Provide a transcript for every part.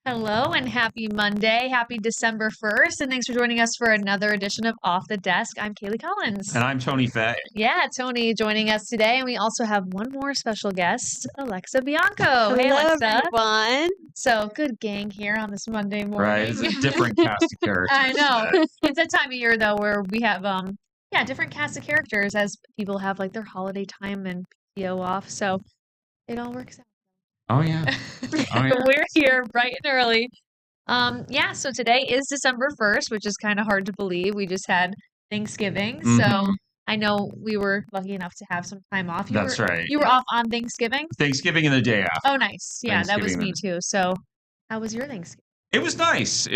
Hello and happy Monday. Happy December 1st. And thanks for joining us for another edition of Off the Desk. I'm Kaylee Collins. And I'm Tony Fay. Yeah, Tony joining us today. And we also have one more special guest, Alexa Bianco. Hey, Hello, Alexa. everyone. So good gang here on this Monday morning. Right. It's a different cast of characters. I know. It's that time of year, though, where we have, different cast of characters as people have like their holiday time and PTO off. So it all works out. Oh, yeah. We're here bright and early. So today is December 1st, which is kind of hard to believe. We just had Thanksgiving. So I know we were lucky enough to have some time off. That's right. You were off on Thanksgiving? Thanksgiving and the day after. Oh, nice. Yeah, that was me too. So how was your Thanksgiving? It was nice.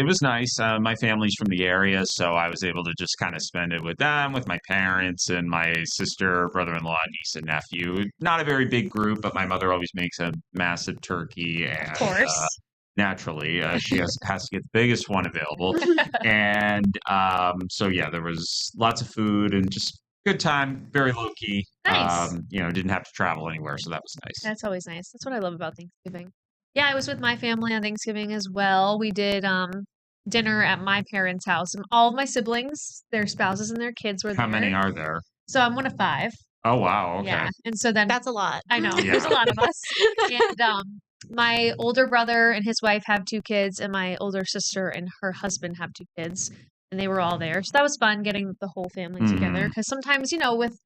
My family's from the area, so I was able to just kind of spend it with them, with my parents and my sister, brother-in-law, niece, and nephew. Not a very big group, but my mother always makes a massive turkey. And, of course. Naturally, she has to get the biggest one available. And there was lots of food and just good time, very low-key. Nice. Didn't have to travel anywhere, so that was nice. That's always nice. That's what I love about Thanksgiving. Yeah, I was with my family on Thanksgiving as well. We did dinner at my parents' house, and all of my siblings, their spouses and their kids were there. How many are there? So I'm one of 5. Oh, wow. Okay. Yeah, and so then That's a lot. I know. Yeah. There's a lot of us. And my older brother and his wife have 2 kids, and my older sister and her husband have 2 kids, and they were all there. So that was fun getting the whole family together. Because sometimes, with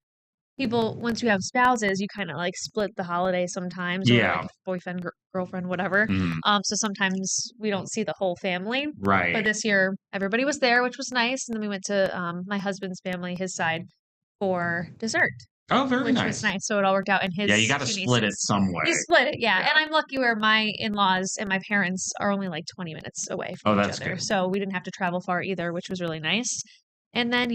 people, once you have spouses, you kind of like split the holiday sometimes. Or like boyfriend, girlfriend, whatever. So sometimes we don't see the whole family. Right. But this year, everybody was there, which was nice. And then we went to my husband's family, his side, for dessert. Oh, very which nice. was nice. So it all worked out. And you got to split it some way. You split it, yeah. And I'm lucky where my in-laws and my parents are only like 20 minutes away from each other. Good. So we didn't have to travel far either, which was really nice. And then,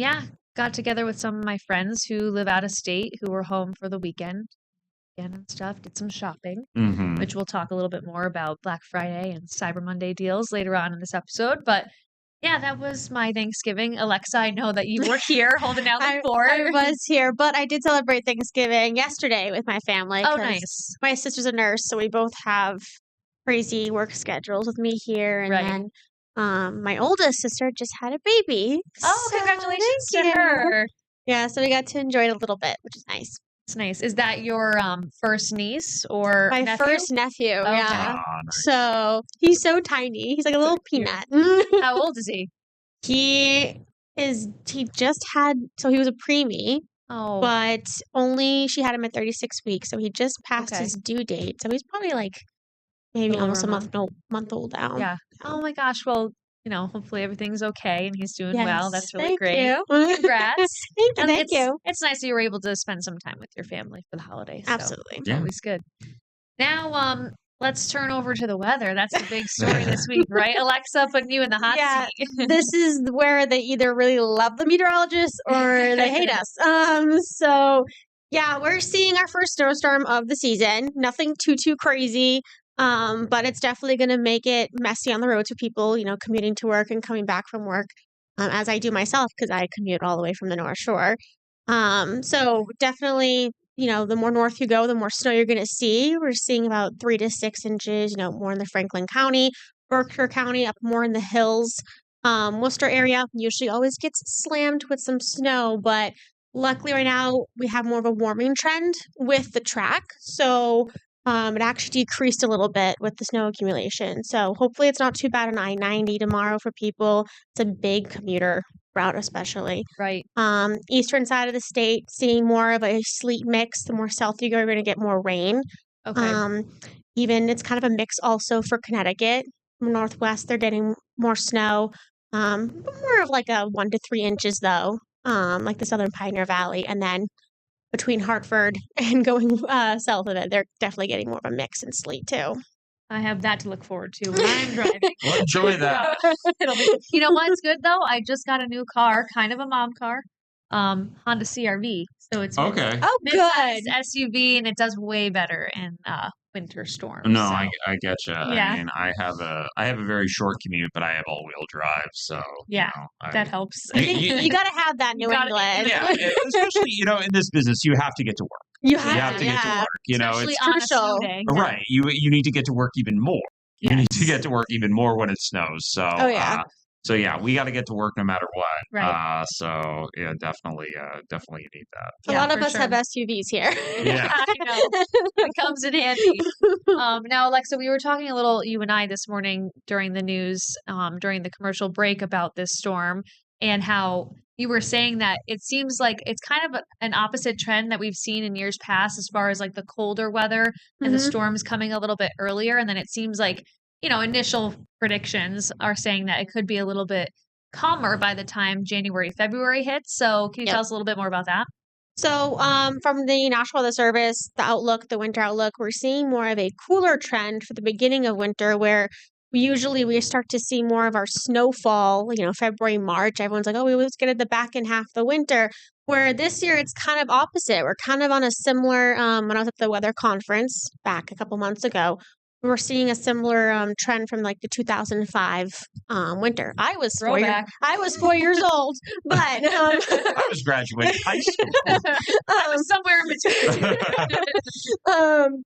got together with some of my friends who live out of state who were home for the weekend and stuff. Did some shopping, which we'll talk a little bit more about Black Friday and Cyber Monday deals later on in this episode. But yeah, that was my Thanksgiving. Alexa, I know that you were here holding down the fort. I was here, but I did celebrate Thanksgiving yesterday with my family. Oh, nice. My sister's a nurse, so we both have crazy work schedules with me here. And then my oldest sister just had a baby. Oh, so congratulations to her. Yeah, so we got to enjoy it a little bit, which is nice. It's nice. Is that your first niece or my nephew? first nephew? Okay. Yeah. Oh, nice. So he's so tiny. He's like a little peanut. How old is he? He just had, so he was a preemie. Oh. But she had him at 36 weeks. So he just passed his due date. So he's probably like maybe almost a month old now. Yeah. Oh my gosh. Well, hopefully everything's okay and he's doing well. That's really Thank great. You. Congrats. Thank you. It's nice that you were able to spend some time with your family for the holidays. Absolutely. So always good. Now, let's turn over to the weather. That's the big story this week, right? Alexa, putting you in the hot seat. This is where they either really love the meteorologists or they hate us. We're seeing our first snowstorm of the season. Nothing too crazy. But it's definitely going to make it messy on the roads for people, commuting to work and coming back from work, as I do myself because I commute all the way from the North Shore. So definitely, the more north you go, the more snow you're going to see. We're seeing about 3 to 6 inches, more in the Franklin County, Berkshire County, up more in the hills. Worcester area usually always gets slammed with some snow, but luckily right now we have more of a warming trend with the track. So it actually decreased a little bit with the snow accumulation. So hopefully it's not too bad on I-90 tomorrow for people. It's a big commuter route especially. Right. Eastern side of the state, seeing more of a sleet mix. The more south you go, you're going to get more rain. Okay. Even it's kind of a mix also for Connecticut. Northwest, they're getting more snow. More of like a 1 to 3 inches though, like the Southern Pioneer Valley. And then between Hartford and going south of it, they're definitely getting more of a mix and sleet too. I have that to look forward to when I'm driving. Well, enjoy that. It'll be, you know what's good though? I just got a new car, kind of a mom car, Honda CR-V. So it's okay. Oh, mid-size good. SUV, and it does way better in winter storms. No, so. I get you. Yeah. I mean, I have a very short commute, but I have all-wheel drive, so yeah, that helps. You got to have that New England. Yeah, especially in this business, you have to get to work. You You have have to, to get to yeah. work. You know, Especially it's on a snow crucial. day. right. You need to get to work even more. You need to Yes. get to work even more when it snows. So Oh, yeah. so yeah, we got to get to work no matter what. Right. So yeah, definitely you need that. A Yeah, lot of for us sure. have SUVs here. Yeah. I know. It comes in handy. Now, Alexa, we were talking a little, you and I, this morning during the news, during the commercial break about this storm and how you were saying that it seems like it's kind of an opposite trend that we've seen in years past as far as like the colder weather and the Mhm. storms coming a little bit earlier. And then it seems like, initial predictions are saying that it could be a little bit calmer by the time January, February hits. So can you Yep. tell us a little bit more about that? So, from the National Weather Service, the winter outlook, we're seeing more of a cooler trend for the beginning of winter, where we start to see more of our snowfall. February, March. Everyone's like, "Oh, we always get it the back in half of the winter." Where this year it's kind of opposite. We're kind of on a similar. When I was at the weather conference back a couple months ago, we were seeing a similar trend from like the 2005 winter. Throwback. I was 4 years old, but I was graduating high school. I was somewhere in between.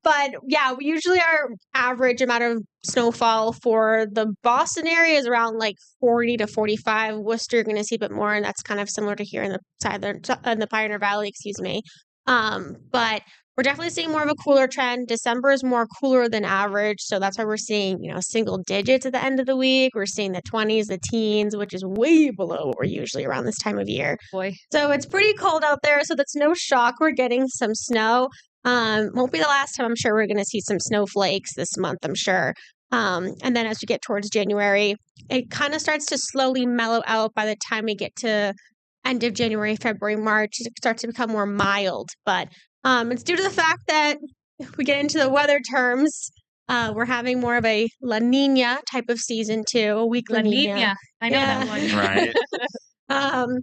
But yeah, we usually our average amount of snowfall for the Boston area is around like 40 to 45. Worcester, you're going to see a bit more, and that's kind of similar to here in the Pioneer Valley, excuse me. But we're definitely seeing more of a cooler trend. December is more cooler than average, so that's why we're seeing single digits at the end of the week. We're seeing the 20s, the teens, which is way below what we're usually around this time of year. Boy. So it's pretty cold out there, so that's no shock. We're getting some snow. Won't be the last time. I'm sure we're going to see some snowflakes this month, I'm sure. And then as we get towards January, it kind of starts to slowly mellow out by the time we get to end of January, February, March. It starts to become more mild. But it's due to the fact that if we get into the weather terms, we're having more of a La Nina type of season too, a weak La Nina. I know that one. Right.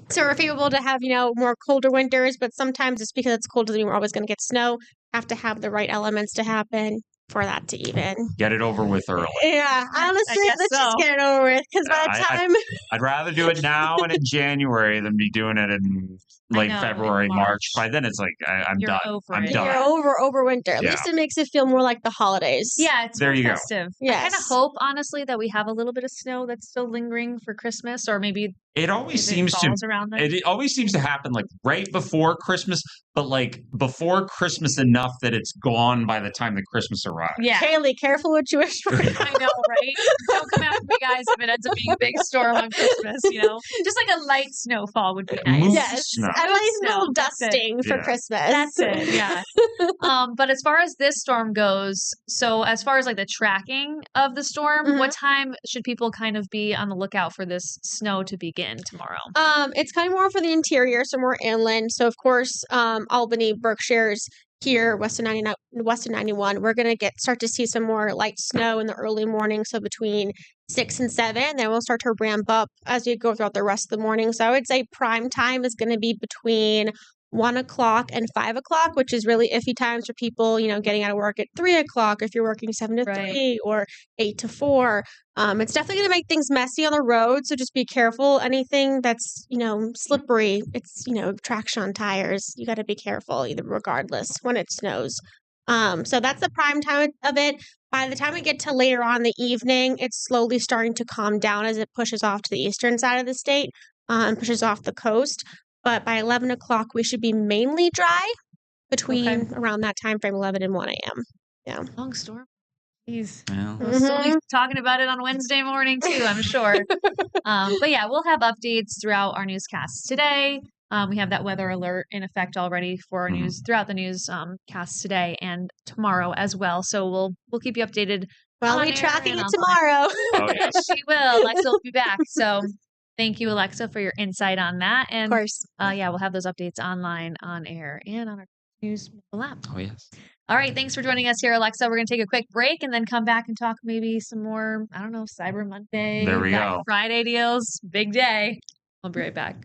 So we're able to have, more colder winters, but sometimes it's because it's cold doesn't mean we're always going to get snow. Have to have the right elements to happen for that to even Get it over with early. Yeah, honestly, guess let's just so. get it over with. Because by the time I'd rather do it now and in January than be doing it in like know, February, in March. March. By then it's like I'm You're done. over I'm it. done. you're over winter, at Yeah. least it makes it feel more like the holidays. Yeah, it's There more you go. festive. I Yes. kind of hope, honestly, that we have a little bit of snow that's still lingering for Christmas, or maybe It always if it seems to falls around then. it always seems to happen like right before Christmas, but like before Christmas enough that it's gone by the time the Christmas arrives. Yeah, Kaylee, careful what you wish for. I know, right? Don't come after me, guys, if it ends up being a big storm on Christmas, Just like a light snowfall would be nice. Moof Yes, snow. I like a little Snow, that's it. dusting for Yeah. Christmas. That's it, yeah. But as far as this storm goes, so as far as like the tracking of the storm, what time should people kind of be on the lookout for this snow to begin tomorrow? It's kind of more for the interior, so more inland. So of course, Albany, Berkshire's here, Western 91, we're gonna start to see some more light snow in the early morning. So between 6 and 7, then we'll start to ramp up as we go throughout the rest of the morning. So I would say prime time is going to be between 1 o'clock and 5 o'clock, which is really iffy times for people, getting out of work at 3 o'clock if you're working 7 to Right. 3 or 8 to 4. It's definitely going to make things messy on the road, so just be careful. Anything that's, slippery, it's, traction on tires. You got to be careful either regardless when it snows. So that's the prime time of it. By the time we get to later on in the evening, it's slowly starting to calm down as it pushes off to the eastern side of the state and pushes off the coast. But by 11 o'clock, we should be mainly dry between around that time frame, 11 and 1 a.m. Yeah. Long storm. Jeez. Yeah. We'll still be talking about it on Wednesday morning too, I'm sure. But yeah, we'll have updates throughout our newscasts today. We have that weather alert in effect already for our news throughout the news casts today and tomorrow as well. So we'll keep you updated. Well, on we'll be air tracking and it offline. tomorrow. Oh, yes. Yes, she will. Alexa will be back. So thank you, Alexa, for your insight on that. Of And course. yeah, we'll have those updates online, on air, and on our news mobile app. Oh, yes. All right. Thanks for joining us here, Alexa. We're going to take a quick break and then come back and talk maybe some more, I don't know, Cyber Monday, There we Black go. Friday deals. Big day. I'll be right back.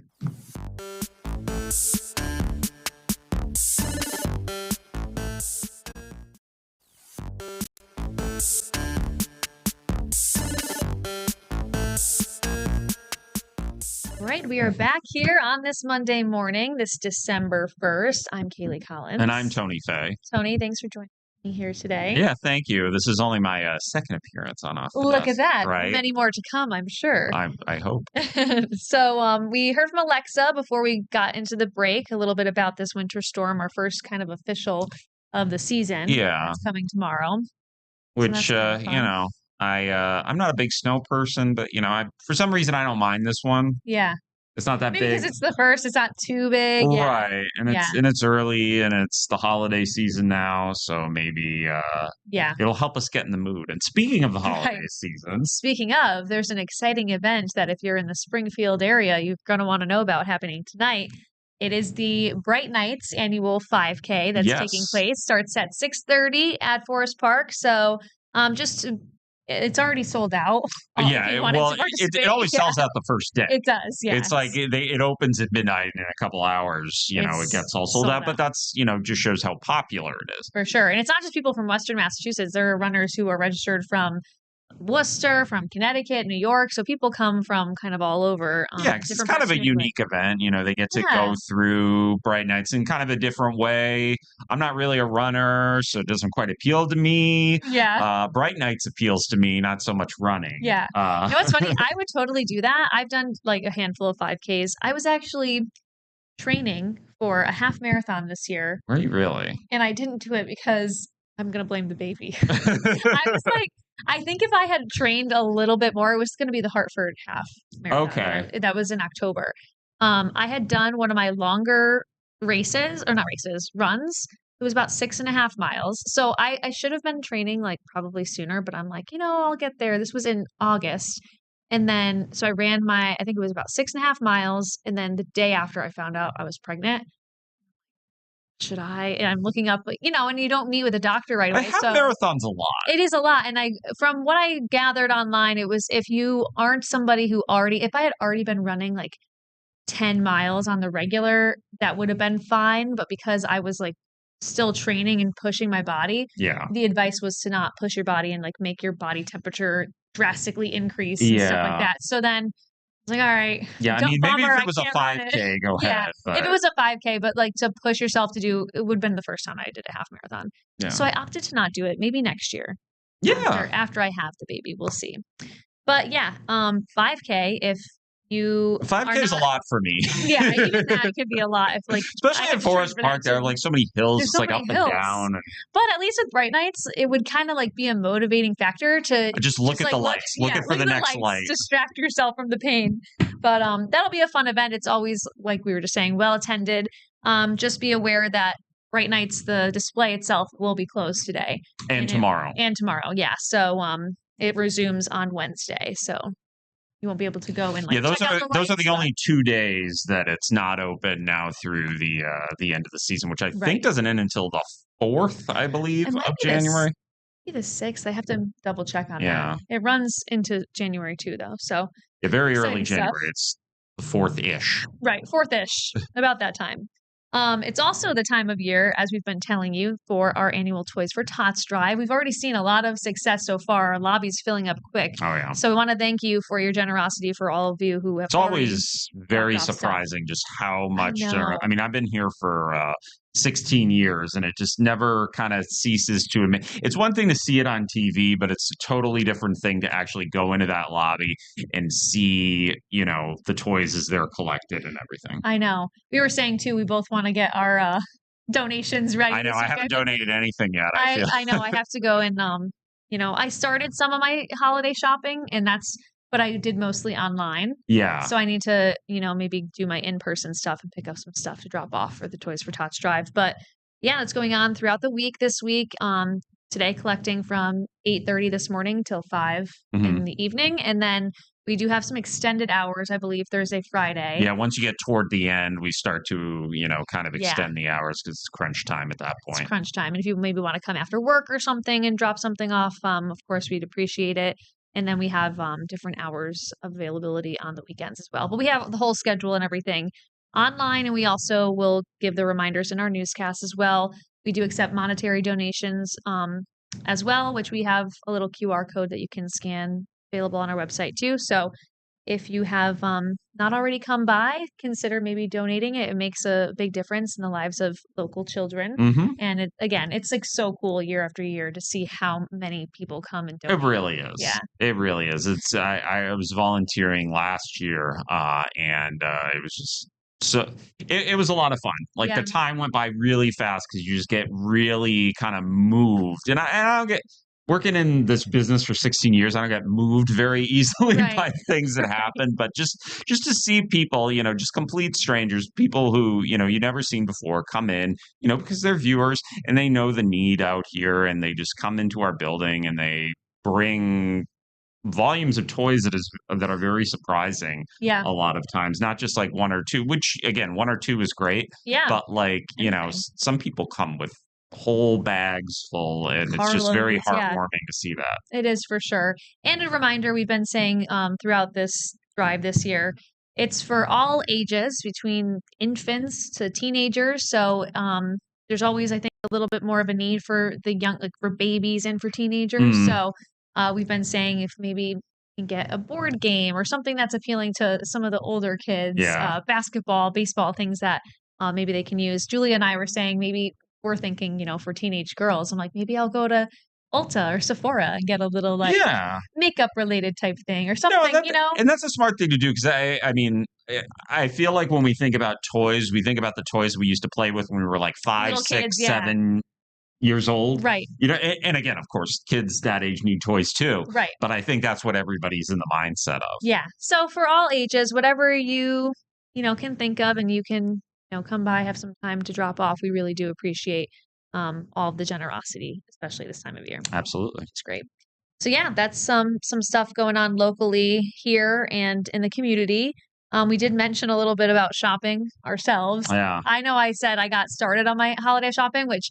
All right, we are back here on this Monday morning, this December 1st. I'm Kaylee Collins. And I'm Tony Fay. Tony, thanks for joining me here today. Yeah, thank you. This is only my second appearance on Off the Look Desk, at that. right? Many more to come, I'm sure. I hope. So we heard from Alexa before we got into the break a little bit about this winter storm, our first kind of official of the season. Yeah. It's coming tomorrow. Which, I'm not a big snow person, but, for some reason I don't mind this one. Yeah. It's not that Maybe big. because it's the first, it's not too big. Right. And it's early and it's the holiday season now, so maybe it'll help us get in the mood. And speaking of the holiday season. Speaking of, there's an exciting event that if you're in the Springfield area, you're going to want to know about happening tonight. It is the Bright Nights annual 5K that's taking place. Starts at 6:30 at Forest Park. So it's already sold out. It always sells out the first day. It does, yeah. It's like it opens at midnight and in a couple hours, it gets all sold out. But that's, just shows how popular it is. For sure. And it's not just people from Western Massachusetts. There are runners who are registered from Worcester, from Connecticut, New York. So people come from kind of all over. It's kind of a unique event. They get to go through Bright Nights in kind of a different way. I'm not really a runner, so it doesn't quite appeal to me. Yeah. Bright Nights appeals to me, not so much running. Yeah. You know what's funny? I would totally do that. I've done like a handful of 5Ks. I was actually training for a half marathon this year. Were you really? And I didn't do it because I'm going to blame the baby. I was like, I think if I had trained a little bit more, it was going to be the Hartford half marathon. Okay. That was in October. I had done one of my longer runs. It was about 6.5 miles. So I should have been training like probably sooner, but I'm like, I'll get there. This was in August. And then, so I ran I think it was about 6.5 miles. And then the day after I found out I was pregnant, should I? And I'm looking up, and you don't meet with a doctor right away. Half marathon's a lot. It is a lot. And from what I gathered online, it was if you aren't somebody if I had already been running like 10 miles on the regular, that would have been fine. But because I was like still training and pushing my body, the advice was to not push your body and like make your body temperature drastically increase and stuff like that. So then I was like, all right. Yeah, maybe if it was a 5K, go ahead. But. If it was a 5K, but like to push yourself to do, it would have been the first time I did a half marathon. Yeah. So I opted to not do it. Maybe next year. Yeah. After I have the baby, we'll see. But 5K, if you 5K is a lot for me. Yeah, even that could be a lot. If especially in Forest Park, there are like so many hills. It's like up and down. But at least with Bright Nights, it would kind of like be a motivating factor to just look at the lights. Looking for the next light. Distract yourself from the pain. But that'll be a fun event. It's always, like we were just saying, well attended. Just be aware that Bright Nights, the display itself, will be closed today and tomorrow. Yeah. So it resumes on Wednesday. So you won't be able to go and those are the only 2 days that it's not open now through the end of the season, which I think doesn't end until the 4th, I believe, of January. Maybe the 6th. I have to double check on that. It runs into January too, though. So very early January. It's the 4th-ish. Right, 4th-ish, about that time. It's also the time of year, as we've been telling you, for our annual Toys for Tots drive. We've already seen a lot of success so far. Our lobby's filling up quick. Oh, yeah. So we want to thank you for your generosity for all of you who have It's always very surprising just how much I've been here for 16 years, and it just never kind of ceases to admit. It's one thing to see it on TV, but it's a totally different thing to actually go into that lobby and see, the toys as they're collected and everything. I know. We were saying, too, we both want to get our donations ready. I know. I haven't donated anything yet. I know. I have to go and, I started some of my holiday shopping, but I did mostly online. Yeah. So I need to, maybe do my in-person stuff and pick up some stuff to drop off for the Toys for Tots drive. But yeah, it's going on throughout the week this week. Today collecting from 8:30 this morning till 5 in the evening. And then we do have some extended hours, I believe, Thursday, Friday. Yeah, once you get toward the end, we start to, kind of extend the hours because it's crunch time at that point. It's crunch time. And if you maybe want to come after work or something and drop something off, of course, we'd appreciate it. And then we have different hours of availability on the weekends as well. But we have the whole schedule and everything online. And we also will give the reminders in our newscast as well. We do accept monetary donations as well, which we have a little QR code that you can scan available on our website too. So if you have not already come by, consider maybe donating it. It makes a big difference in the lives of local children. Hmm. And again, it's like so cool year after year to see how many people come and It donate. really is. Yeah. It really is. I was volunteering last year, and it was just so it was a lot of fun. Like Yeah. the time went by really fast because you just get really kind of moved. And I don't get working in this business for 16 years. I don't get moved very easily Right. by things that happen. But just to see people, just complete strangers, people who you never seen before, come in, because they're viewers and they know the need out here, and they just come into our building and they bring volumes of toys that are very surprising Yeah. a lot of times, not just like one or two, which again, one or two is great, Yeah. but like, Anything. some people come with whole bags full, and it's just very Carloads, yeah. heartwarming to see that. It is for sure. And a reminder we've been saying throughout this drive this year, it's for all ages between infants to teenagers. So there's always, I think, a little bit more of a need for the young, like for babies and for teenagers. Mm. So we've been saying if maybe you can get a board game or something that's appealing to some of the older kids, Yeah. basketball, baseball, things that maybe they can use. Julia and I were saying maybe we're thinking, for teenage girls. I'm like, maybe I'll go to Ulta or Sephora and get a little like Yeah. makeup related type thing or No, something, and that's a smart thing to do because I mean, I feel like when we think about toys, we think about the toys we used to play with when we were like 5, Little 6, kids, yeah. 7 years old. Right. And again, of course, kids that age need toys too. Right. But I think that's what everybody's in the mindset of. Yeah. So for all ages, whatever you can think of and you can, come by, have some time to drop off. We really do appreciate all of the generosity, especially this time of year. Absolutely. It's great. So yeah, that's some stuff going on locally here and in the community. We did mention a little bit about shopping ourselves. Yeah. I know I said I got started on my holiday shopping, which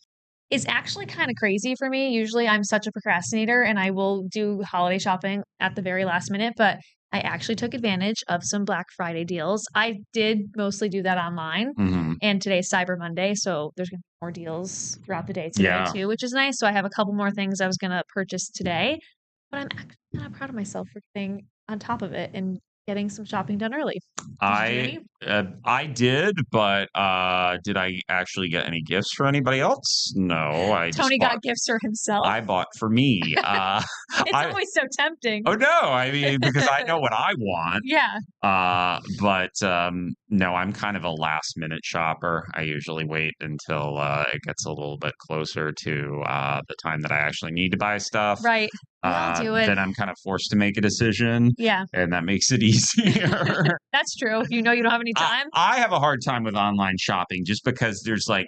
is actually kind of crazy for me. Usually I'm such a procrastinator and I will do holiday shopping at the very last minute, but I actually took advantage of some Black Friday deals. I did mostly do that online, Hmm. and today's Cyber Monday, so there's going to be more deals throughout the day today Yeah. too, which is nice. So I have a couple more things I was going to purchase today, but I'm actually kind of proud of myself for getting on top of it and getting some shopping done early. I did, but did I actually get any gifts for anybody else? No, Tony got gifts for himself. I bought for me. It's always so tempting. Oh no, I mean because I know what I want. Yeah. But no, I'm kind of a last minute shopper. I usually wait until it gets a little bit closer to the time that I actually need to buy stuff. Right. I'll do it. Then I'm kind of forced to make a decision. Yeah. And that makes it easier. That's true. If you know you don't have any time. I have a hard time with online shopping just because there's like,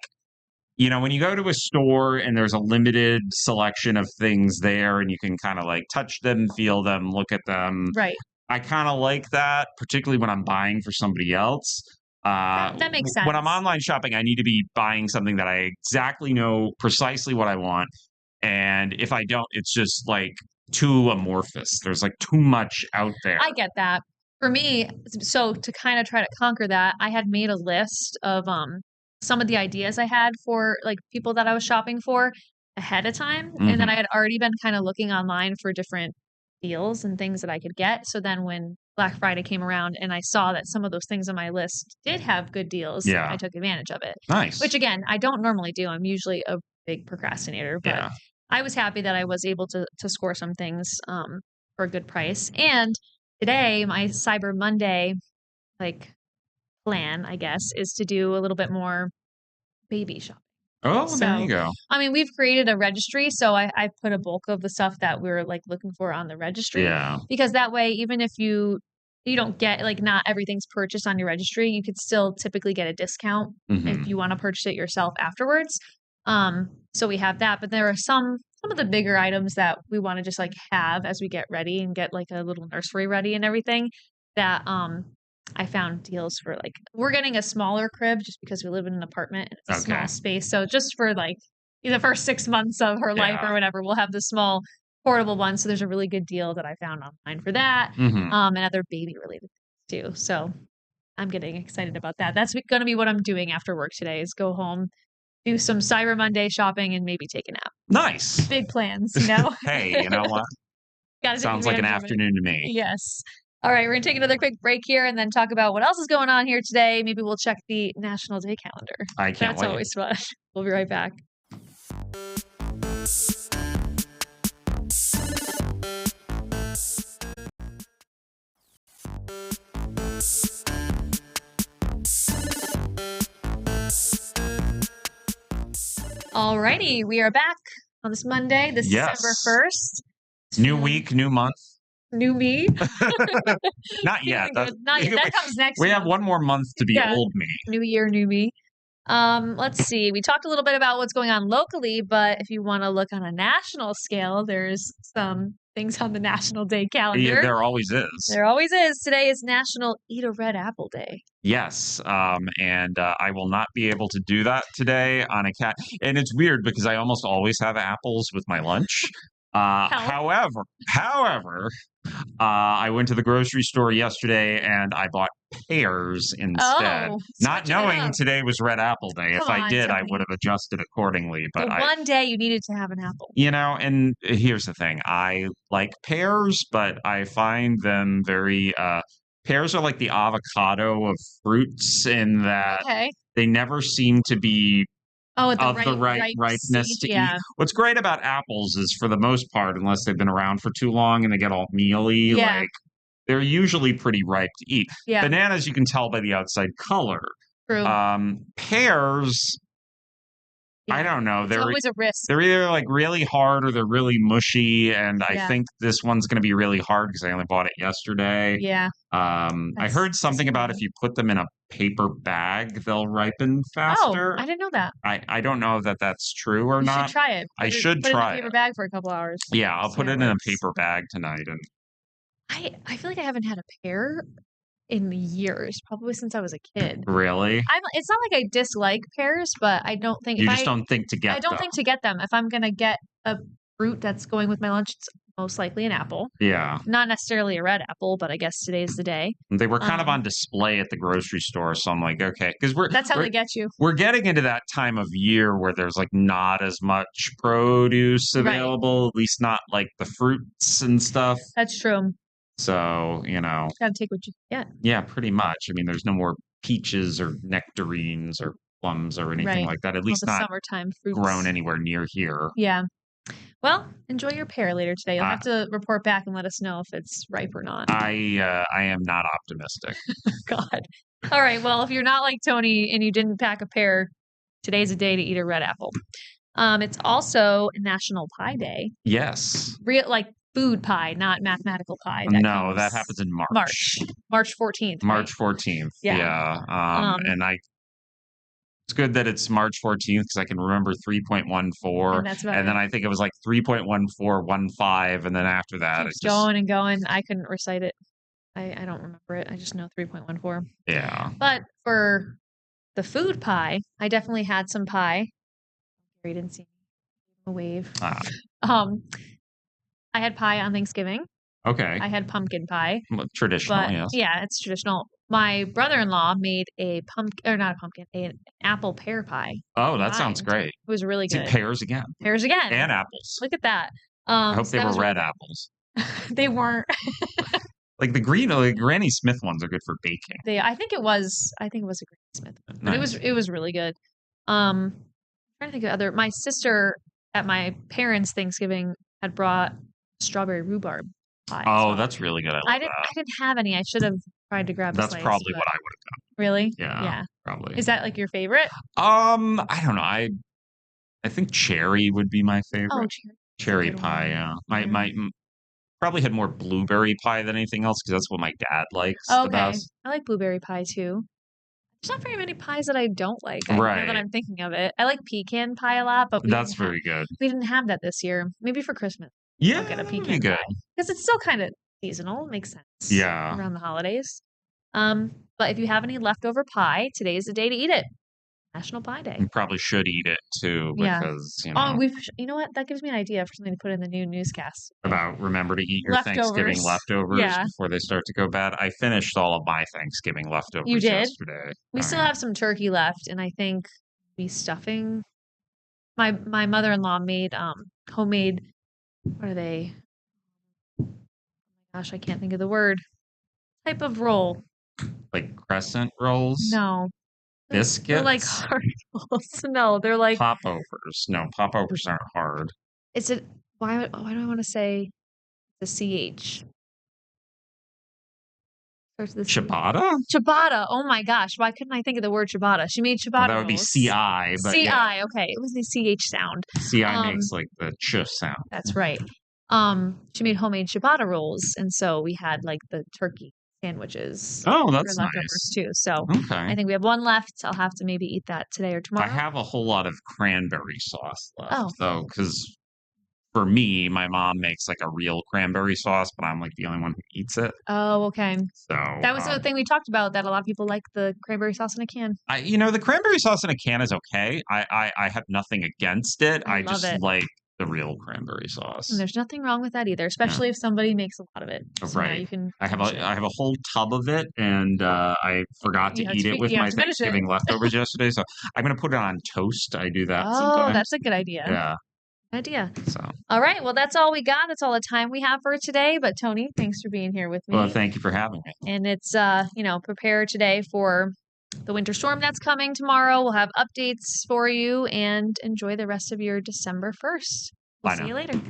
when you go to a store and there's a limited selection of things there and you can kind of like touch them, feel them, look at them. Right. I kind of like that, particularly when I'm buying for somebody else. That makes sense. When I'm online shopping, I need to be buying something that I exactly know precisely what I want. And if I don't, it's just like too amorphous. There's like too much out there. I get that. For me, so to kind of try to conquer that, I had made a list of some of the ideas I had for like people that I was shopping for ahead of time. And then I had already been kind of looking online for different deals and things that I could get. So then when Black Friday came around and I saw that some of those things on my list did have good deals, I took advantage of it. Nice. Which again, I don't normally do. I'm usually a big procrastinator, but I was happy that I was able to score some things for a good price. And today, my Cyber Monday plan, I guess, is to do a little bit more baby shopping. Oh, there you go. I mean, we've created a registry, so I put a bulk of the stuff that we're like looking for on the registry. Yeah. Because that way, even if you don't get like not everything's purchased on your registry, you could still typically get a discount if you want to purchase it yourself afterwards. So we have that, but there are some of the bigger items that we want to just like have as we get ready and get like a little nursery ready and everything that I found deals for. Like we're getting a smaller crib just because we live in an apartment and it's a small space. So just for like the first 6 months of her life or whatever, we'll have the small portable one. So there's a really good deal that I found online for that, and other baby related things too. So I'm getting excited about that. That's going to be what I'm doing after work today is go home, do some Cyber Monday shopping, and maybe take a nap. Nice. Big plans, Hey, you know what? Sounds like an afternoon to me. Yes. All right, we're going to take another quick break here and then talk about what else is going on here today. Maybe we'll check the National Day calendar. I can't That's wait. always fun. We'll be right back. Alrighty, we are back on this Monday, this December 1st. New week, new month. New me? Not yet. Not yet. That comes next We month. have one more month to be old me. New year, new me. Let's see. We talked a little bit about what's going on locally, but if you want to look on a national scale, there's some things on the National Day calendar. Yeah, there always is. There always is. Today is National Eat a Red Apple Day. Yes, and I will not be able to do that today on account. And it's weird because I almost always have apples with my lunch. However, I went to the grocery store yesterday and I bought pears instead, not knowing today was Red Apple Day. If I did, I would have adjusted accordingly. But one day you needed to have an apple. And here's the thing. I like pears, but I find them very pears are like the avocado of fruits in that they never seem to be of the right ripeness to eat. What's great about apples is, for the most part, unless they've been around for too long and they get all mealy, like they're usually pretty ripe to eat. Bananas, you can tell by the outside color. True. Pears, I don't know. It's always a risk. They're either like really hard or they're really mushy, and I think this one's going to be really hard because I only bought it yesterday. Yeah. I heard something about if you put them in a paper bag, they'll ripen faster. Oh, I didn't know that. I don't know that that's true or not. You should try it. I should try it in a paper bag for a couple hours. Yeah, I'll put it in a paper bag tonight. And I feel like I haven't had a pear in years, probably since I was a kid. Really? It's not like I dislike pears, but I don't think you just don't think to get them. I don't think to get them. If I'm gonna get a fruit that's going with my lunch, it's most likely an apple. Yeah. Not necessarily a red apple, but I guess today's the day. They were kind of on display at the grocery store, so I'm like, okay, because that's how they get you. We're getting into that time of year where there's like not as much produce available, at least not like the fruits and stuff. That's true. So, gotta take what you get. Yeah, pretty much. I mean, there's no more peaches or nectarines or plums or anything like that. At least not summertime fruits grown anywhere near here. Yeah. Well, enjoy your pear later today. You'll have to report back and let us know if it's ripe or not. I am not optimistic. God. All right. Well, if you're not like Tony and you didn't pack a pear, today's a day to eat a red apple. It's also National Pie Day. Yes. Like food pie, not mathematical pie. That happens in March. March 14th. March 14th. Yeah. And it's good that it's March 14th because I can remember 3.14. And then I think it was like 3.1415. And then after that, it's going and going. I couldn't recite it. I don't remember it. I just know 3.14. Yeah. But for the food pie, I definitely had some pie. Gary didn't see me. A wave. I had pie on Thanksgiving. Okay. I had pumpkin pie. Traditional, yes. Yeah, it's traditional. My brother-in-law made an apple pear pie. Oh, that sounds great. It was really good. Pears again. Pears again. And apples. Look at that. I hope they were red apples. They weren't. Like the green, like Granny Smith ones are good for baking. I think it was a Granny Smith one. But it was really good. I'm trying to think of other. My sister at my parents' Thanksgiving had brought strawberry rhubarb pie. Oh, that's really good. I didn't have any. I should have tried to grab a slice. That's probably what I would have done. Really? Yeah. Probably. Is that like your favorite? I don't know. I think cherry would be my favorite. Oh, cherry pie. Yeah. My probably had more blueberry pie than anything else because that's what my dad likes the best. I like blueberry pie too. There's not very many pies that I don't like. Now that I'm thinking of it. I like pecan pie a lot, but that's very good. We didn't have that this year. Maybe for Christmas. Yeah, I'll get a pecan pie because it's still kind of seasonal. It makes sense. Yeah, around the holidays. But if you have any leftover pie, today is the day to eat it. National Pie Day. You probably should eat it too because you know. You know what? That gives me an idea for something to put in the new newscast. About remember to eat your Thanksgiving leftovers before they start to go bad. I finished all of my Thanksgiving leftovers yesterday. We still have some turkey left, and I think stuffing. My mother-in-law made homemade. What are they? Oh my gosh, I can't think of the word. type of roll. Like crescent rolls? No. Biscuits? They're like hard rolls. No, they're like. Popovers. No, popovers aren't hard. Is it. Why do I want to say the CH? Starts with a C. Ciabatta? Ciabatta. Oh my gosh. Why couldn't I think of the word ciabatta? She made ciabatta Well, that would be rolls. CI, but CI. yeah. Okay. It was the CH sound. CI makes like the ch sound. That's right. She made homemade ciabatta rolls, and so we had like the turkey sandwiches. Oh, that's for leftovers nice. too. So Okay. I think we have one left. I'll have to maybe eat that today or tomorrow. I have a whole lot of cranberry sauce left, Oh. though, because for me, my mom makes like a real cranberry sauce, but I'm like the only one who eats it. Oh, okay. So That was the thing we talked about, that a lot of people like the cranberry sauce in a can. the cranberry sauce in a can is okay. I have nothing against it. I I love just it. like the real cranberry sauce. And there's nothing wrong with that either, especially if somebody makes a lot of it. So now Right. you can I finish it. have a whole tub of it, and I forgot to You have eat to it fi- with you have my to finish it. Thanksgiving leftovers yesterday. So I'm gonna put it on toast. I do that Oh, sometimes. that's a good idea. Yeah. Idea. So All right. Well, that's all we got. That's all the time we have for today. But Tony, thanks for being here with me. well, thank you for having me. And it's prepare today for the winter storm that's coming tomorrow. We'll have updates for you, and enjoy the rest of your December 1st. We'll Bye see now. you later.